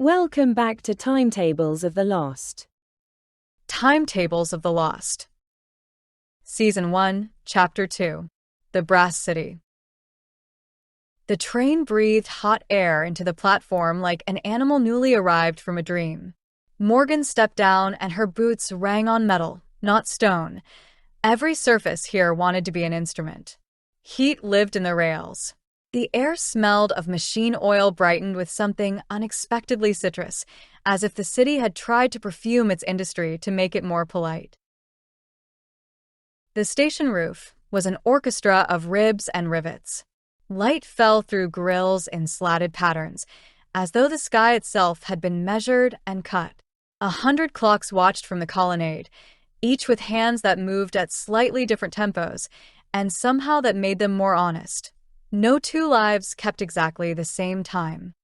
Welcome back to Timetables of the Lost. Timetables of the Lost. Season 1, Chapter 2, The Brass City. The train breathed hot air into the platform like an animal newly arrived from a dream. Morgan stepped down and her boots rang on metal, not stone. Every surface here wanted to be an instrument. Heat lived in the rails. The air smelled of machine oil brightened with something unexpectedly citrus, as if the city had tried to perfume its industry to make it more polite. The station roof was an orchestra of ribs and rivets. Light fell through grills in slatted patterns, as though the sky itself had been measured and cut. 100 clocks watched from the colonnade, each with hands that moved at slightly different tempos, and somehow that made them more honest. No two lives kept exactly the same time.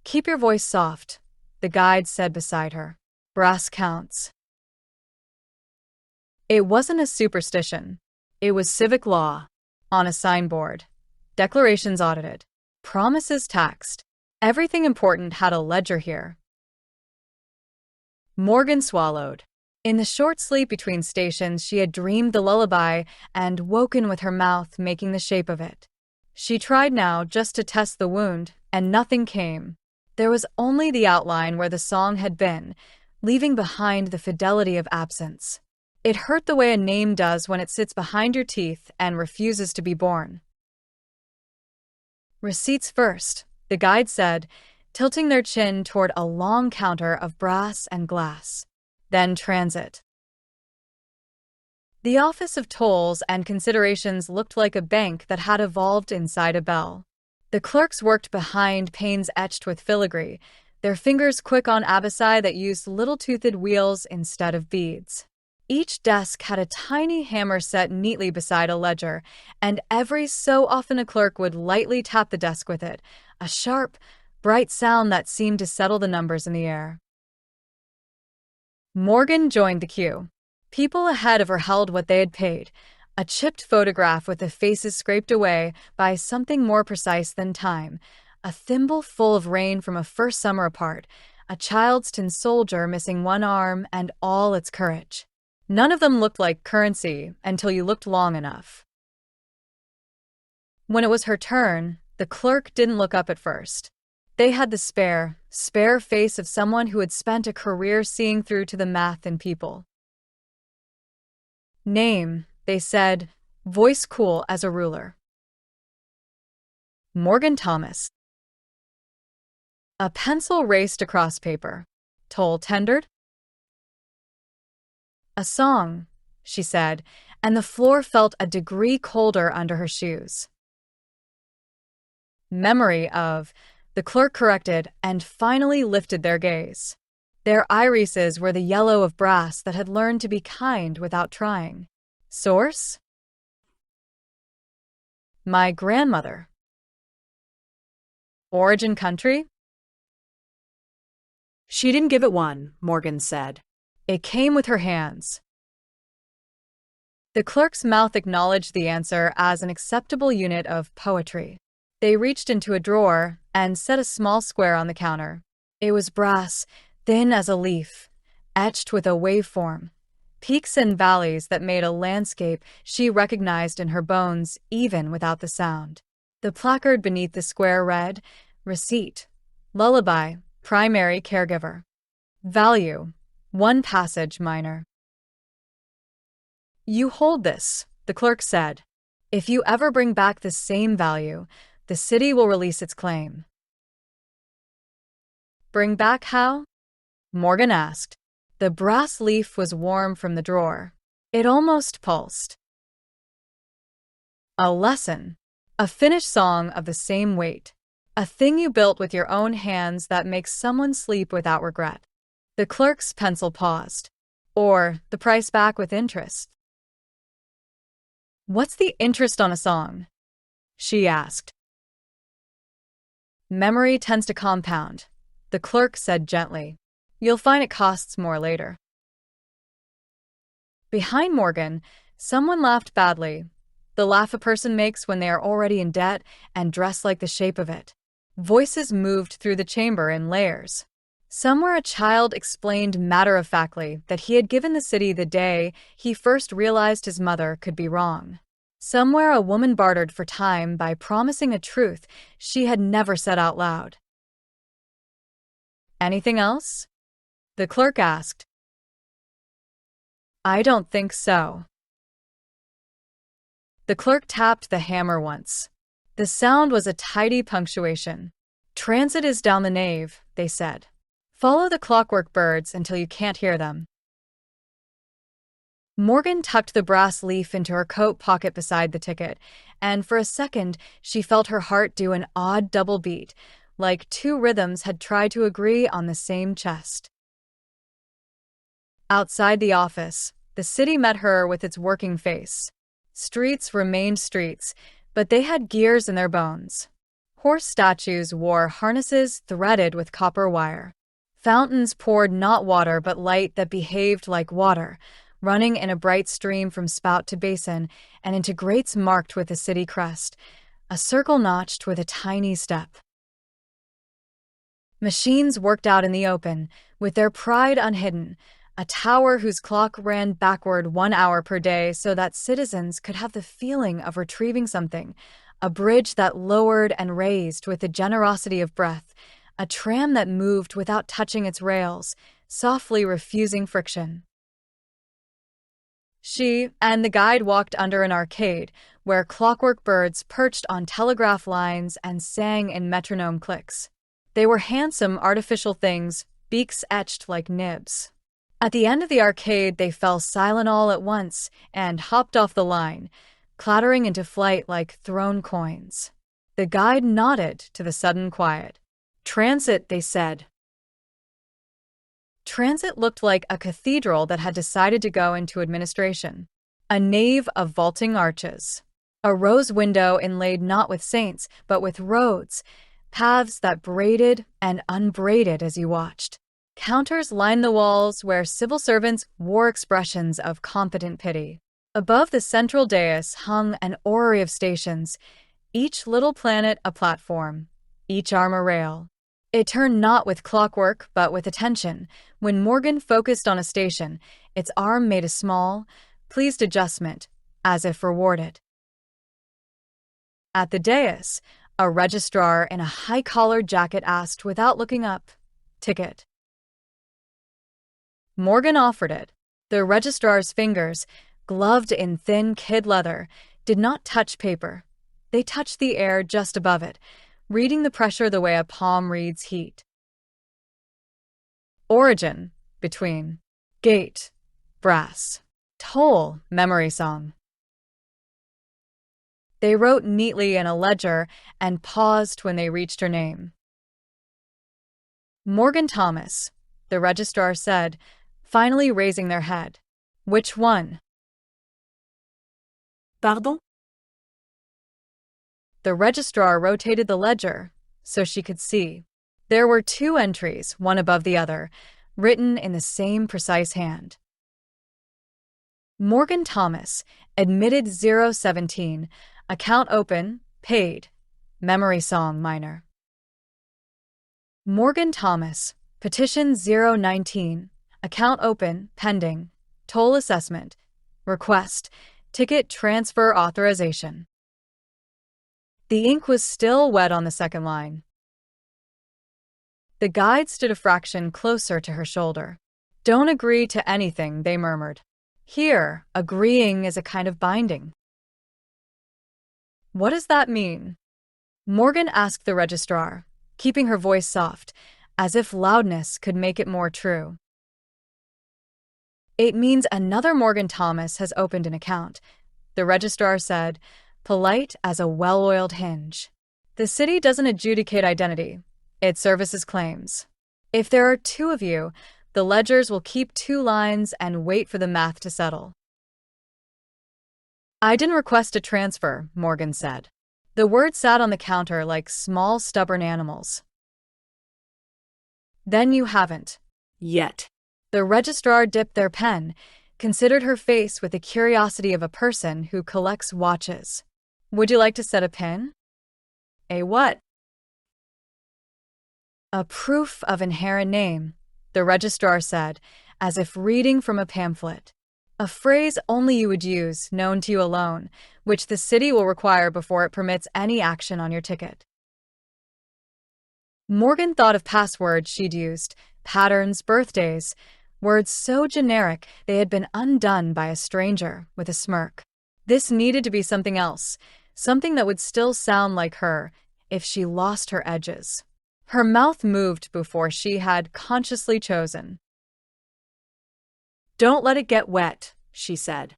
"Keep your voice soft," the guide said beside her. "Brass counts." It wasn't a superstition. It was civic law. On a signboard. Declarations audited. Promises taxed. Everything important had a ledger here. Morgan swallowed. In the short sleep between stations, she had dreamed the lullaby and woken with her mouth making the shape of it. She tried now just to test the wound, and nothing came. There was only the outline where the song had been, leaving behind the fidelity of absence. It hurt the way a name does when it sits behind your teeth and refuses to be born. "Receipts first," the guide said, tilting their chin toward a long counter of brass and glass. Then transit. The Office of Tolls and Considerations looked like a bank that had evolved inside a bell. The clerks worked behind panes etched with filigree, their fingers quick on abacai that used little-toothed wheels instead of beads. Each desk had a tiny hammer set neatly beside a ledger, and every so often a clerk would lightly tap the desk with it, a sharp, bright sound that seemed to settle the numbers in the air. Morgan joined the queue. People ahead of her held what they had paid, a chipped photograph with the faces scraped away by something more precise than time, a thimble full of rain from a first summer apart, a child's tin soldier missing one arm and all its courage. None of them looked like currency until you looked long enough. When it was her turn, the clerk didn't look up at first. They had the spare face of someone who had spent a career seeing through to the math in people. "Name," they said, voice cool as a ruler. "Morgan Thomas." A pencil raced across paper. Toll tendered. "A song," she said, and the floor felt a degree colder under her shoes. "Memory of," the clerk corrected and finally lifted their gaze. Their irises were the yellow of brass that had learned to be kind without trying. "Source?" "My grandmother." "Origin country?" "She didn't give it one," Morgan said. "It came with her hands." The clerk's mouth acknowledged the answer as an acceptable unit of poetry. They reached into a drawer and set a small square on the counter. It was brass, thin as a leaf, etched with a waveform, peaks and valleys that made a landscape she recognized in her bones even without the sound. The placard beneath the square read, "Receipt, lullaby, primary caregiver. Value, 1 passage minor." "You hold this," the clerk said. "If you ever bring back the same value, the city will release its claim." "Bring back how?" Morgan asked. The brass leaf was warm from the drawer. It almost pulsed. "A lesson. A finished song of the same weight. A thing you built with your own hands that makes someone sleep without regret." The clerk's pencil paused. "Or the price back with interest." "What's the interest on a song?" she asked. "Memory tends to compound," the clerk said gently. "You'll find it costs more later." Behind Morgan, someone laughed badly, the laugh a person makes when they are already in debt and dressed like the shape of it. Voices moved through the chamber in layers. Somewhere a child explained matter-of-factly that he had given the city the day he first realized his mother could be wrong. Somewhere a woman bartered for time by promising a truth she had never said out loud. "Anything else?" the clerk asked. "I don't think so." The clerk tapped the hammer once. The sound was a tidy punctuation. "Transit is down the nave," they said. "Follow the clockwork birds until you can't hear them." Morgan tucked the brass leaf into her coat pocket beside the ticket, and for a second she felt her heart do an odd double beat, like two rhythms had tried to agree on the same chest. Outside the office, the city met her with its working face. Streets remained streets, but they had gears in their bones. Horse statues wore harnesses threaded with copper wire. Fountains poured not water but light that behaved like water, running in a bright stream from spout to basin and into grates marked with the city crest, a circle notched with a tiny step. Machines worked out in the open, with their pride unhidden, a tower whose clock ran backward 1 hour per day so that citizens could have the feeling of retrieving something, a bridge that lowered and raised with the generosity of breath, a tram that moved without touching its rails, softly refusing friction. She and the guide walked under an arcade where clockwork birds perched on telegraph lines and sang in metronome clicks. They were handsome artificial things, beaks etched like nibs. At the end of the arcade, they fell silent all at once and hopped off the line, clattering into flight like thrown coins. The guide nodded to the sudden quiet. "Transit," they said. Transit looked like a cathedral that had decided to go into administration. A nave of vaulting arches. A rose window inlaid not with saints, but with roads, paths that braided and unbraided as you watched. Counters lined the walls where civil servants wore expressions of competent pity. Above the central dais hung an orrery of stations, each little planet a platform, each arm a rail. It turned not with clockwork, but with attention. When Morgan focused on a station, its arm made a small, pleased adjustment, as if rewarded. At the dais, a registrar in a high-collared jacket asked without looking up, "Ticket." Morgan offered it. The registrar's fingers, gloved in thin kid leather, did not touch paper. They touched the air just above it, reading the pressure the way a palm reads heat. Origin, between. Gate, brass. Toll, memory song. They wrote neatly in a ledger and paused when they reached her name. "Morgan Thomas," the registrar said, finally raising their head. "Which one?" Pardon? The registrar rotated the ledger so she could see. There were 2 entries, one above the other, written in the same precise hand. Morgan Thomas, admitted 017, account open, paid, memory song minor. Morgan Thomas, petition 019, account open, pending, toll assessment, request, ticket transfer authorization. The ink was still wet on the second line. The guide stood a fraction closer to her shoulder. "Don't agree to anything," they murmured. "Here, agreeing is a kind of binding." "What does that mean?" Morgan asked the registrar, keeping her voice soft, as if loudness could make it more true. "It means another Morgan Thomas has opened an account," the registrar said, polite as a well-oiled hinge. "The city doesn't adjudicate identity. It services claims. If there are 2 of you, the ledgers will keep 2 lines and wait for the math to settle." "I didn't request a transfer," Morgan said. The words sat on the counter like small, stubborn animals. "Then you haven't." Yet. The registrar dipped their pen, considered her face with the curiosity of a person who collects watches. "Would you like to set a pin?" "A what?" A proof of inherent name, the registrar said, as if reading from a pamphlet. A phrase only you would use, known to you alone, which the city will require before it permits any action on your ticket. Morgan thought of passwords she'd used, patterns, birthdays, words so generic they had been undone by a stranger with a smirk. This needed to be something else, something that would still sound like her if she lost her edges. Her mouth moved before she had consciously chosen. "Don't let it get wet," she said.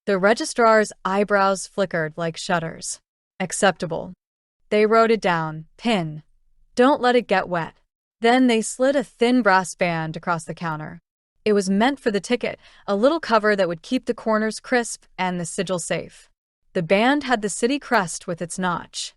The registrar's eyebrows flickered like shutters. Acceptable. They wrote it down. PIN. Don't let it get wet. Then they slid a thin brass band across the counter. It was meant for the ticket, a little cover that would keep the corners crisp and the sigil safe. The band had the city crest with its notch.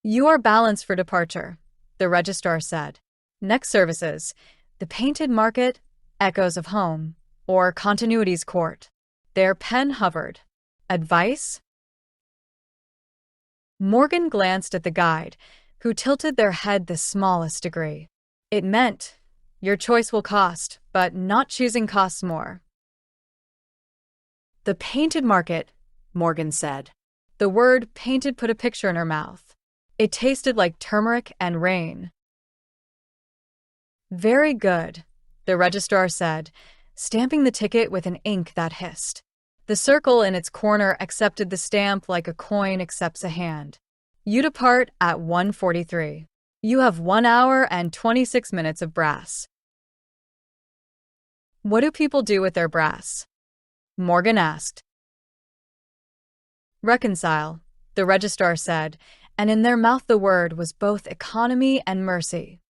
You are balanced for departure, the registrar said. Next services, the Painted Market, Echoes of Home, or Continuity's Court. Their pen hovered. Advice? Morgan glanced at the guide, who tilted their head the smallest degree. It meant, your choice will cost, but not choosing costs more. "The Painted Market," Morgan said. The word painted put a picture in her mouth. It tasted like turmeric and rain. Very good, the registrar said, stamping the ticket with an ink that hissed. The circle in its corner accepted the stamp like a coin accepts a hand. You depart at 1:43. You have 1 hour and 26 minutes of brass. What do people do with their brass? Morgan asked. Reconcile, the registrar said, and in their mouth the word was both economy and mercy.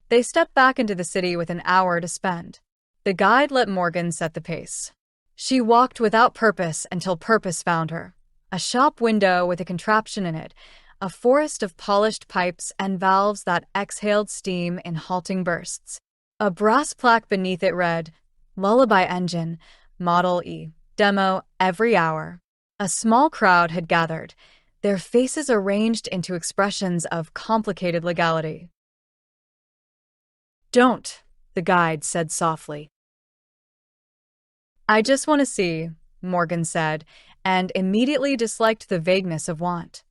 They stepped back into the city with an hour to spend. The guide let Morgan set the pace. She walked without purpose until purpose found her. A shop window with a contraption in it, a forest of polished pipes and valves that exhaled steam in halting bursts. A brass plaque beneath it read, Lullaby Engine, Model E, Demo every hour. A small crowd had gathered, their faces arranged into expressions of complicated legality. Don't, the guide said softly. I just want to see, Morgan said, and immediately disliked the vagueness of want.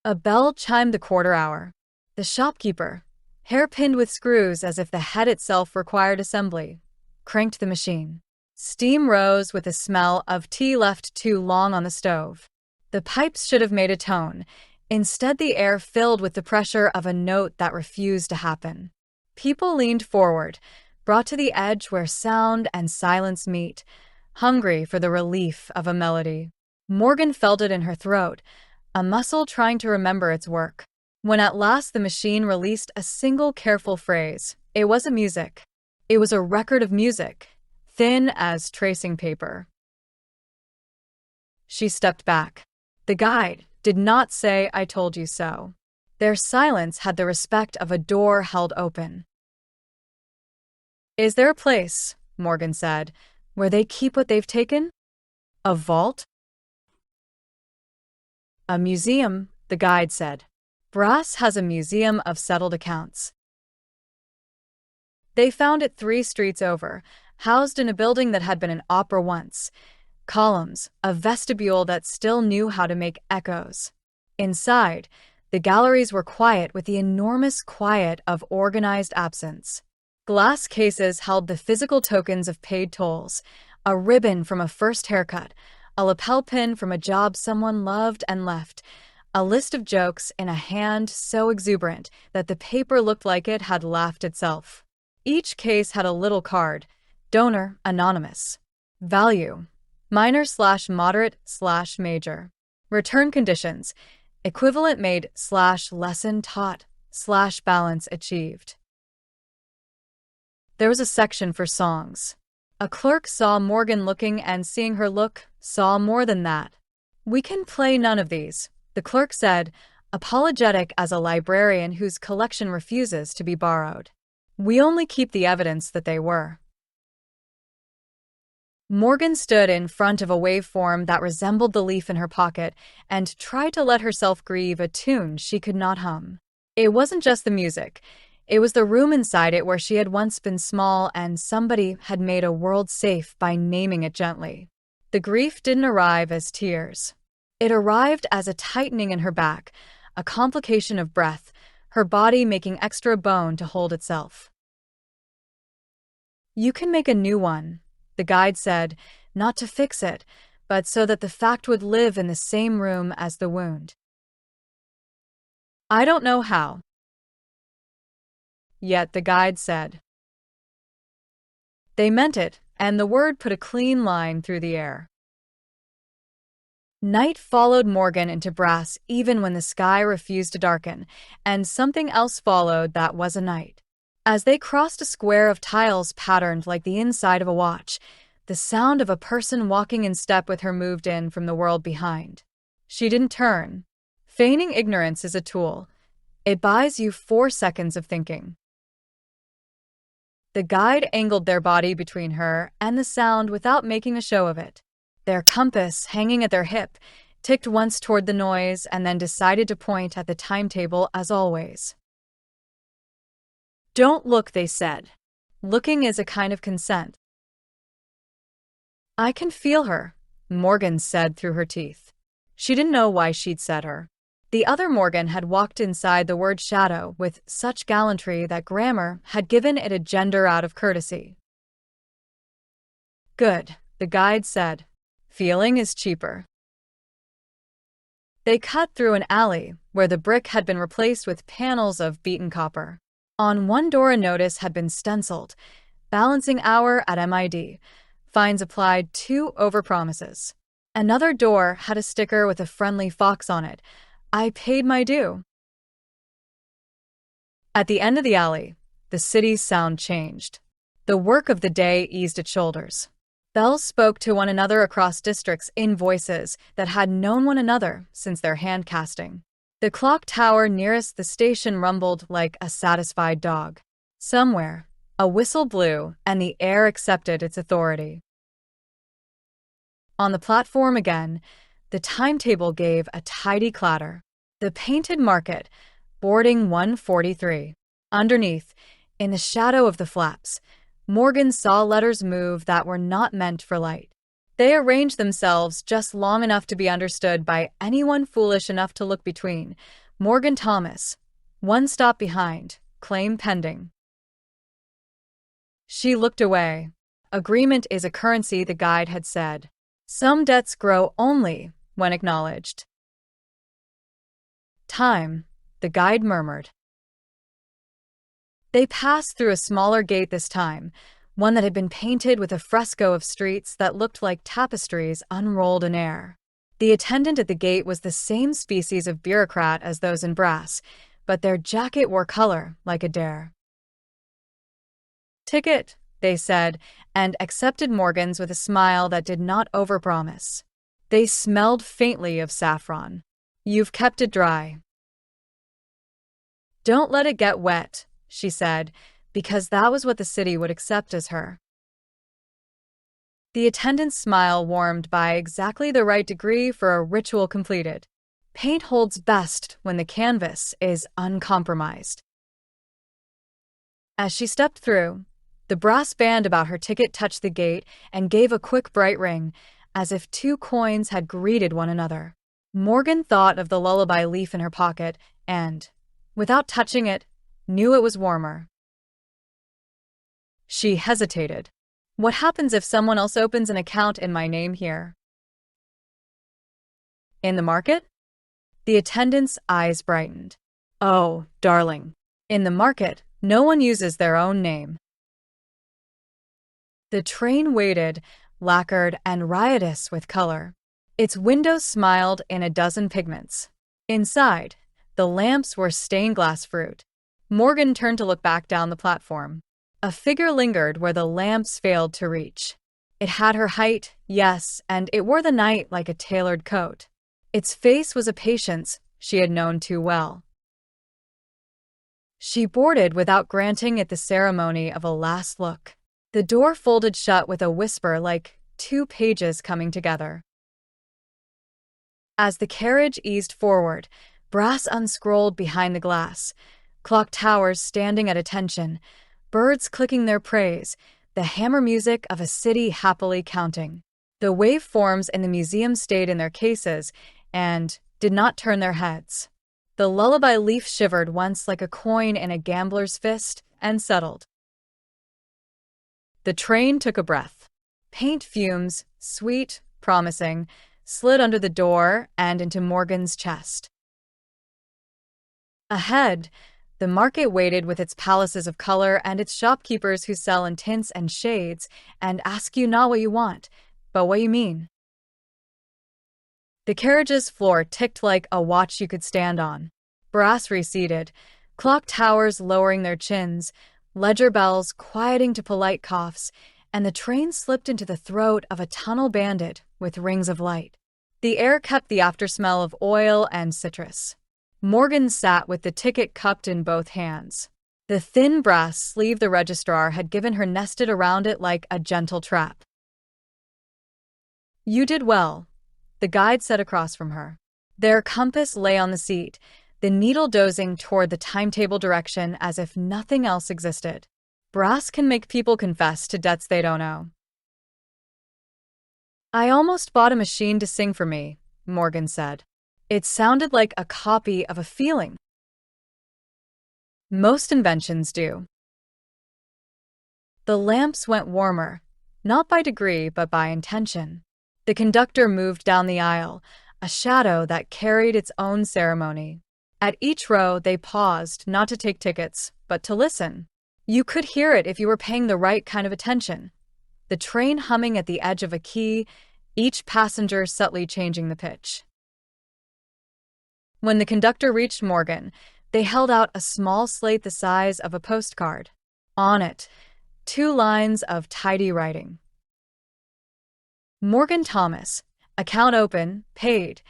A bell chimed the quarter hour. The shopkeeper, hair-pinned with screws as if the head itself required assembly, cranked the machine. Steam rose with the smell of tea left too long on the stove. The pipes should have made a tone. Instead, the air filled with the pressure of a note that refused to happen. People leaned forward, brought to the edge where sound and silence meet, hungry for the relief of a melody. Morgan felt it in her throat, a muscle trying to remember its work. When at last the machine released a single careful phrase, it wasn't music. It was a record of music, thin as tracing paper. She stepped back. The guide did not say, I told you so. Their silence had the respect of a door held open. Is there a place, Morgan said, where they keep what they've taken? A vault? A museum, the guide said. Brass has a museum of settled accounts. They found it 3 streets over, housed in a building that had been an opera once. Columns, a vestibule that still knew how to make echoes. Inside, the galleries were quiet with the enormous quiet of organized absence. Glass cases held the physical tokens of paid tolls, a ribbon from a first haircut, a lapel pin from a job someone loved and left, a list of jokes in a hand so exuberant that the paper looked like it had laughed itself. Each case had a little card, donor anonymous. Value, minor/moderate/major. Return conditions, equivalent made /lesson taught /balance achieved. There was a section for songs. A clerk saw Morgan looking and seeing her look, saw more than that. We can play none of these, the clerk said, apologetic as a librarian whose collection refuses to be borrowed. We only keep the evidence that they were. Morgan stood in front of a waveform that resembled the leaf in her pocket and tried to let herself grieve a tune she could not hum. It wasn't just the music. It was the room inside it where she had once been small and somebody had made a world safe by naming it gently. The grief didn't arrive as tears. It arrived as a tightening in her back, a complication of breath, her body making extra bone to hold itself. "You can make a new one," the guide said, not to fix it, but so that the fact would live in the same room as the wound. "I don't know how." Yet the guide said. They meant it, and the word put a clean line through the air. Night followed Morgan into Brass even when the sky refused to darken, and something else followed that was a night. As they crossed a square of tiles patterned like the inside of a watch, the sound of a person walking in step with her moved in from the world behind. She didn't turn. Feigning ignorance is a tool. It buys you 4 seconds of thinking. The guide angled their body between her and the sound without making a show of it. Their compass, hanging at their hip, ticked once toward the noise and then decided to point at the timetable as always. "Don't look," they said. "Looking is a kind of consent." "I can feel her," Morgan said through her teeth. She didn't know why she'd said her. The other Morgan had walked inside the word shadow with such gallantry that grammar had given it a gender out of courtesy. "Good," the guide said. "Feeling is cheaper." They cut through an alley where the brick had been replaced with panels of beaten copper. On one door a notice had been stenciled, "Balancing hour at MID. Fines applied 2 overpromises." Another door had a sticker with a friendly fox on it. "I paid my due." At the end of the alley, the city's sound changed. The work of the day eased its shoulders. Bells spoke to one another across districts in voices that had known one another since their hand-casting. The clock tower nearest the station rumbled like a satisfied dog. Somewhere, a whistle blew and the air accepted its authority. On the platform again, the timetable gave a tidy clatter. The painted market, boarding 143. Underneath, in the shadow of the flaps, Morgan saw letters move that were not meant for light. They arranged themselves just long enough to be understood by anyone foolish enough to look between. Morgan Thomas. 1 stop behind. Claim pending. She looked away. Agreement is a currency, the guide had said. Some debts grow only when acknowledged. "Time," the guide murmured. They passed through a smaller gate this time, one that had been painted with a fresco of streets that looked like tapestries unrolled in air. The attendant at the gate was the same species of bureaucrat as those in Brass, but their jacket wore color like a dare. "Ticket," they said, and accepted Morgan's with a smile that did not overpromise. They smelled faintly of saffron. "You've kept it dry." "Don't let it get wet," she said, because that was what the city would accept as her. The attendant's smile warmed by exactly the right degree for a ritual completed. Paint holds best when the canvas is uncompromised. As she stepped through, the brass band about her ticket touched the gate and gave a quick bright ring, as if 2 coins had greeted one another. Morgan thought of the lullaby leaf in her pocket and, without touching it, knew it was warmer. She hesitated. "What happens if someone else opens an account in my name here?" "In the market?" The attendant's eyes brightened. "Oh, darling. In the market, no one uses their own name." The train waited, lacquered and riotous with color. Its windows smiled in a dozen pigments. Inside, the lamps were stained glass fruit. Morgan turned to look back down the platform. A figure lingered where the lamps failed to reach. It had her height, yes, and it wore the night like a tailored coat. Its face was a patience she had known too well. She boarded without granting it the ceremony of a last look. The door folded shut with a whisper like, two pages coming together. As the carriage eased forward, brass unscrolled behind the glass, clock towers standing at attention, birds clicking their praise, the hammer music of a city happily counting. The waveforms in the museum stayed in their cases and did not turn their heads. The lullaby leaf shivered once like a coin in a gambler's fist and settled. The train took a breath. Paint fumes, sweet, promising, slid under the door and into Morgan's chest. Ahead, the market waited with its palaces of color and its shopkeepers who sell in tints and shades and ask you not what you want, but what you mean. The carriage's floor ticked like a watch you could stand on. Brass receded, clock towers lowering their chins, ledger bells quieting to polite coughs, and the train slipped into the throat of a tunnel bandit with rings of light. The air kept the aftersmell of oil and citrus. Morgan sat with the ticket cupped in both hands. The thin brass sleeve the registrar had given her nested around it like a gentle trap. "You did well," the guide said across from her. Their compass lay on the seat, the needle dozing toward the timetable direction as if nothing else existed. Brass can make people confess to debts they don't owe. "I almost bought a machine to sing for me," Morgan said. It sounded like a copy of a feeling. Most inventions do. The lamps went warmer, not by degree but by intention. The conductor moved down the aisle, a shadow that carried its own ceremony. At each row, they paused, not to take tickets, but to listen. You could hear it if you were paying the right kind of attention. The train humming at the edge of a key, each passenger subtly changing the pitch. When the conductor reached Morgan, they held out a small slate the size of a postcard. On it, 2 lines of tidy writing. Morgan Thomas, account open, paid,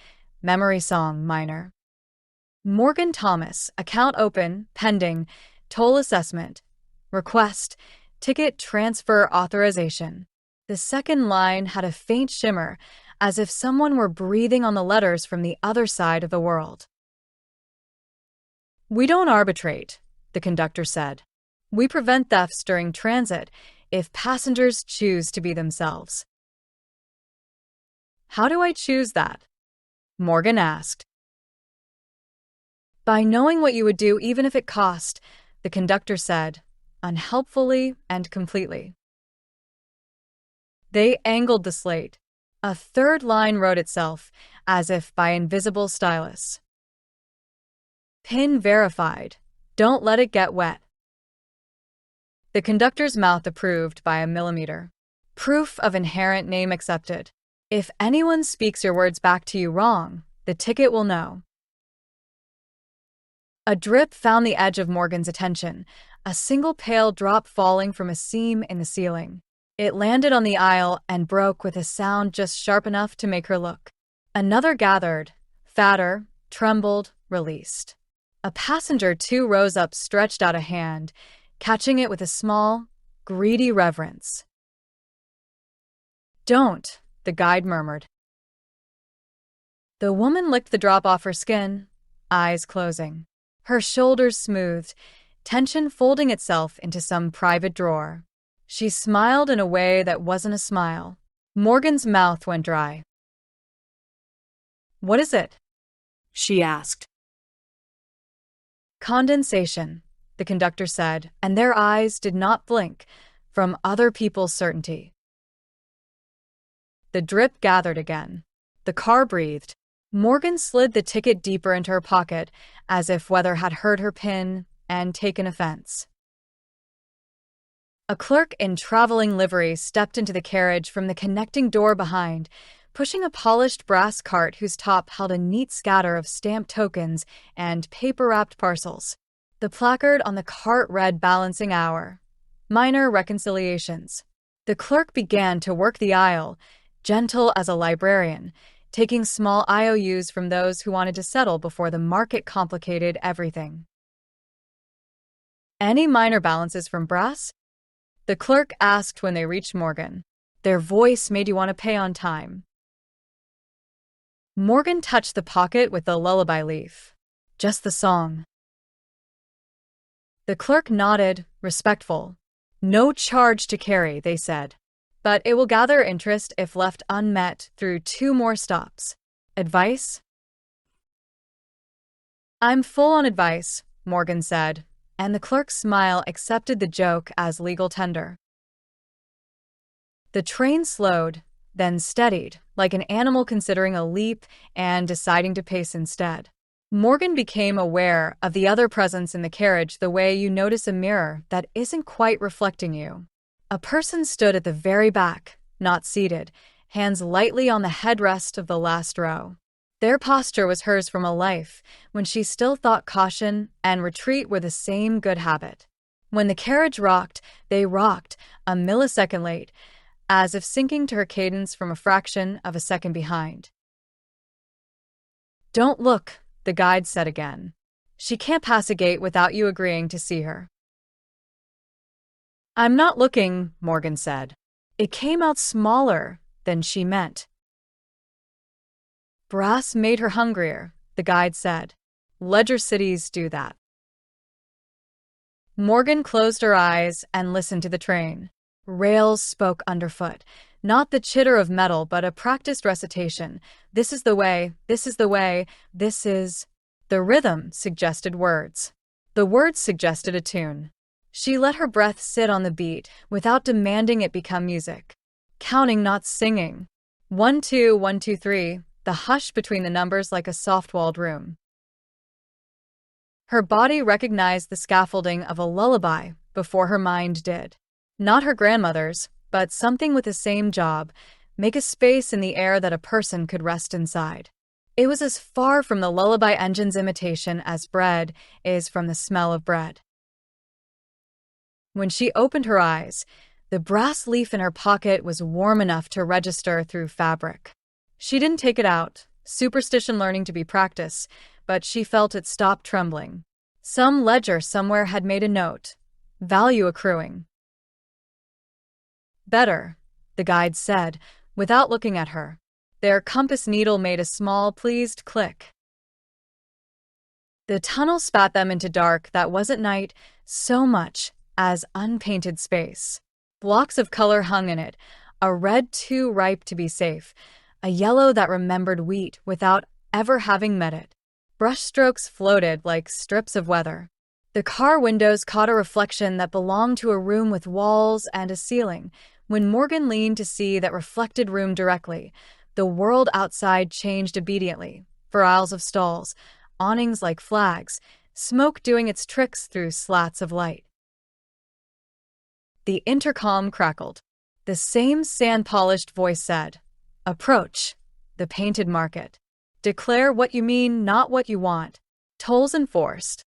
memory song minor. Morgan Thomas, account open, pending, toll assessment, request, ticket transfer authorization. The second line had a faint shimmer, as if someone were breathing on the letters from the other side of the world. "We don't arbitrate," the conductor said. "We prevent thefts during transit if passengers choose to be themselves." "How do I choose that?" Morgan asked. "By knowing what you would do even if it cost," the conductor said, unhelpfully and completely. They angled the slate. A third line wrote itself, as if by invisible stylus. "Pin verified. Don't let it get wet." The conductor's mouth approved by a millimeter. Proof of inherent name accepted. If anyone speaks your words back to you wrong, the ticket will know. A drip found the edge of Morgan's attention, a single pale drop falling from a seam in the ceiling. It landed on the aisle and broke with a sound just sharp enough to make her look. Another gathered, fatter, trembled, released. A passenger 2 rows up stretched out a hand, catching it with a small, greedy reverence. "Don't," the guide murmured. The woman licked the drop off her skin, eyes closing. Her shoulders smoothed, tension folding itself into some private drawer. She smiled in a way that wasn't a smile. Morgan's mouth went dry. "What is it?" she asked. "Condensation," the conductor said, and their eyes did not blink from other people's certainty. The drip gathered again. The car breathed. Morgan slid the ticket deeper into her pocket, as if weather had heard her pin and taken offense. A clerk in traveling livery stepped into the carriage from the connecting door behind, pushing a polished brass cart whose top held a neat scatter of stamped tokens and paper-wrapped parcels. The placard on the cart read balancing hour. Minor reconciliations. The clerk began to work the aisle, gentle as a librarian, taking small IOUs from those who wanted to settle before the market complicated everything. "Any minor balances from brass?" the clerk asked when they reached Morgan. Their voice made you want to pay on time. Morgan touched the pocket with the lullaby leaf. Just the song. The clerk nodded, respectful. No charge to carry, they said. But it will gather interest if left unmet through 2 more stops. Advice? I'm full on advice, Morgan said, and the clerk's smile accepted the joke as legal tender. The train slowed, then steadied, like an animal considering a leap and deciding to pace instead. Morgan became aware of the other presence in the carriage the way you notice a mirror that isn't quite reflecting you. A person stood at the very back, not seated, hands lightly on the headrest of the last row. Their posture was hers from a life when she still thought caution and retreat were the same good habit. When the carriage rocked, they rocked, a millisecond late, as if syncing to her cadence from a fraction of a second behind. Don't look, the guide said again. She can't pass a gate without you agreeing to see her. I'm not looking, Morgan said. It came out smaller than she meant. Brass made her hungrier, the guide said. Ledger cities do that. Morgan closed her eyes and listened to the train. Rails spoke underfoot. Not the chitter of metal, but a practiced recitation. This is the way, this is the way, this is... The rhythm suggested words. The words suggested a tune. She let her breath sit on the beat without demanding it become music. Counting, not singing. 1, 2, 1, 2, 3, the hush between the numbers like a soft-walled room. Her body recognized the scaffolding of a lullaby before her mind did. Not her grandmother's, but something with the same job, make a space in the air that a person could rest inside. It was as far from the lullaby engine's imitation as bread is from the smell of bread. When she opened her eyes, the brass leaf in her pocket was warm enough to register through fabric. She didn't take it out, superstition learning to be practice, but she felt it stop trembling. Some ledger somewhere had made a note, value accruing. Better, the guide said, without looking at her. Their compass needle made a small, pleased click. The tunnel spat them into dark that wasn't night so much as unpainted space. Blocks of color hung in it, a red too ripe to be safe, a yellow that remembered wheat without ever having met it. Brushstrokes floated like strips of weather. The car windows caught a reflection that belonged to a room with walls and a ceiling. When Morgan leaned to see that reflected room directly, the world outside changed obediently. For aisles of stalls, awnings like flags, smoke doing its tricks through slats of light. The intercom crackled. The same sand-polished voice said, "Approach, the painted market. Declare what you mean, not what you want. Tolls enforced."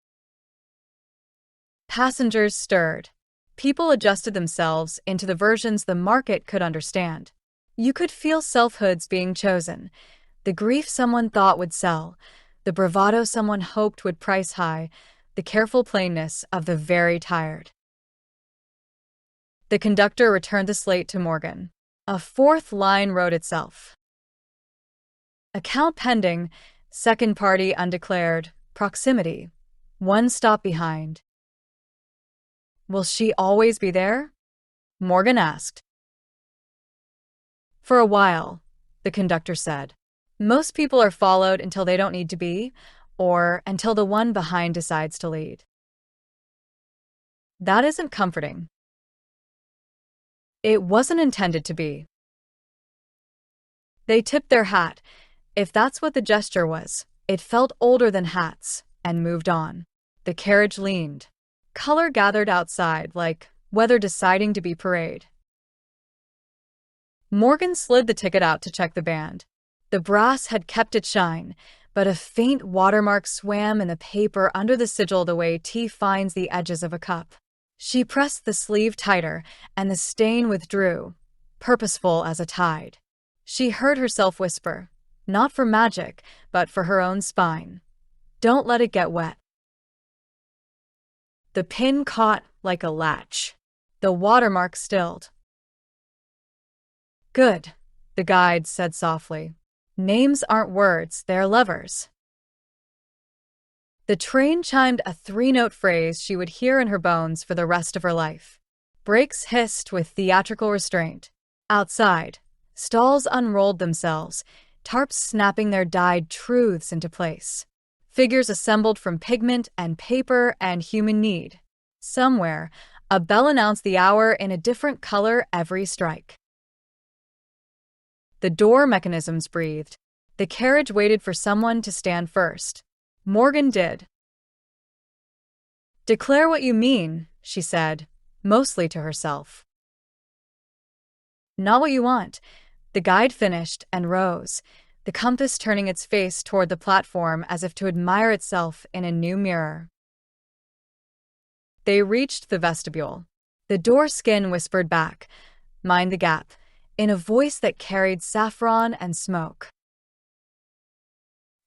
Passengers stirred. People adjusted themselves into the versions the market could understand. You could feel selfhoods being chosen, the grief someone thought would sell, the bravado someone hoped would price high, the careful plainness of the very tired. The conductor returned the slate to Morgan. A fourth line wrote itself. Account pending, second party undeclared, proximity, 1 stop behind. Will she always be there? Morgan asked. For a while, the conductor said. Most people are followed until they don't need to be, or until the one behind decides to lead. That isn't comforting. It wasn't intended to be. They tipped their hat. If that's what the gesture was, it felt older than hats, and moved on. The carriage leaned. Color gathered outside like weather deciding to be parade. Morgan slid the ticket out to check the band. The brass had kept its shine, but a faint watermark swam in the paper under the sigil the way tea finds the edges of a cup. She pressed the sleeve tighter, and the stain withdrew, purposeful as a tide. She heard herself whisper, not for magic, but for her own spine. Don't let it get wet. The pin caught like a latch. The watermark stilled. Good, the guide said softly. Names aren't words, they're levers. The train chimed a three-note phrase she would hear in her bones for the rest of her life. Brakes hissed with theatrical restraint. Outside, stalls unrolled themselves, tarps snapping their dyed truths into place. Figures assembled from pigment and paper and human need. Somewhere, a bell announced the hour in a different color every strike. The door mechanisms breathed. The carriage waited for someone to stand first. Morgan did. Declare what you mean, she said, mostly to herself. Not what you want. The guide finished and rose, the compass turning its face toward the platform as if to admire itself in a new mirror. They reached the vestibule. The door skin whispered back, "Mind the gap," in a voice that carried saffron and smoke.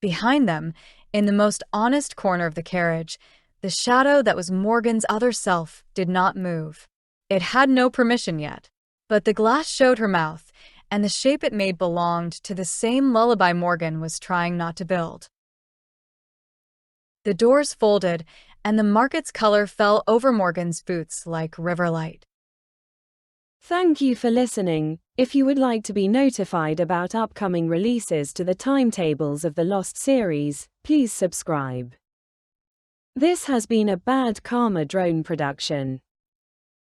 Behind them, in the most honest corner of the carriage, the shadow that was Morgan's other self did not move. It had no permission yet, but the glass showed her mouth, and the shape it made belonged to the same lullaby Morgan was trying not to build. The doors folded, and the market's color fell over Morgan's boots like river light. Thank you for listening. If you would like to be notified about upcoming releases to the Timetables of the Lost series, please subscribe. This has been a Bad Karma Drone production.